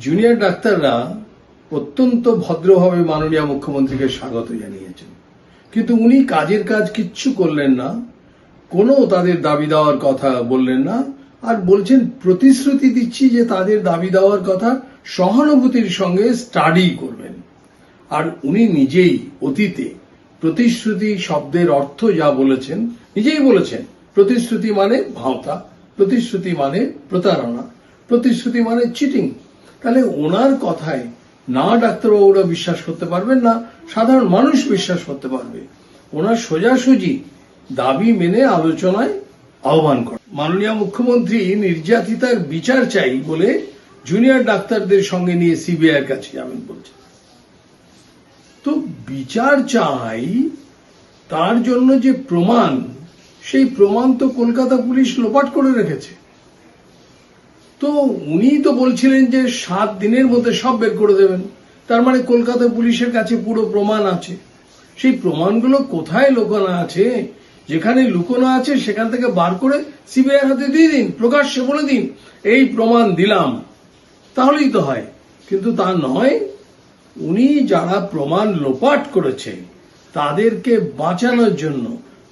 Junior ডাক্তাররা অত্যন্ত ভদ্রভাবে মাননীয় মুখ্যমন্ত্রীকে স্বাগত জানিয়েছেন, কিন্তু উনি কাজের কাজ কিচ্ছু করলেন না, কোনো তাদের দাবি দেওয়ার কথা বললেন না, আর বলছেন প্রতিশ্রুতি দিচ্ছি যে তাদের দাবি দেওয়ার কথা সহানুভূতির সঙ্গে স্টাডি করবেন। আর উনি নিজেই অতীতে প্রতিশ্রুতি শব্দের অর্থ যা বলেছেন নিজেই বলেছেন, প্রতিশ্রুতি মানে ভাওতা, প্রতিশ্রুতি মানে প্রতারণা, প্রতিশ্রুতি মানে চিটিং। তাহলে ওনার কথায় না ডাক্তারবাবুরা বিশ্বাস করতে পারবেন না সাধারণ মানুষ বিশ্বাস করতে পারবে। ওনার সোজাসুজি দাবি মেনে আলোচনায় আহ্বান করেন। মাননীয় মুখ্যমন্ত্রী নির্যাতিতার বিচার চাই বলে জুনিয়র ডাক্তারদের সঙ্গে নিয়ে সিবিআইয়ের কাছে যাবেন বলছেন। তো বিচার চাই, তার জন্য যে প্রমাণ, সেই প্রমাণ তো কলকাতা পুলিশ লোপাট করে রেখেছে। তো উনি তো বলছিলেন যে 7 দিনের মধ্যে সব বের করে দেবেন, তার মানে কলকাতা পুলিশের কাছে পুরো প্রমাণ আছে। সেই প্রমাণগুলো কোথায় লুকোনো আছে? যেখানে লুকোনো আছে সেখান থেকে বার করে সিবিআই হাতে দিয়ে দিন, প্রকাশ্যে বলে দিন এই প্রমাণ দিলাম, তাহলেই তো হয়। কিন্তু তা নয়, উনি যারা প্রমাণ লোপাট করেছে তাদেরকে বাঁচানোর জন্য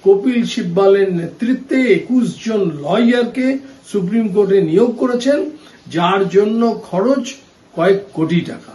কপিল সিব্বালের নেতৃত্বে 21 জন লয়ারকে সুপ্রিম কোর্টে নিয়োগ করেছেন, যার জন্য খরচ কয়েক কোটি টাকা।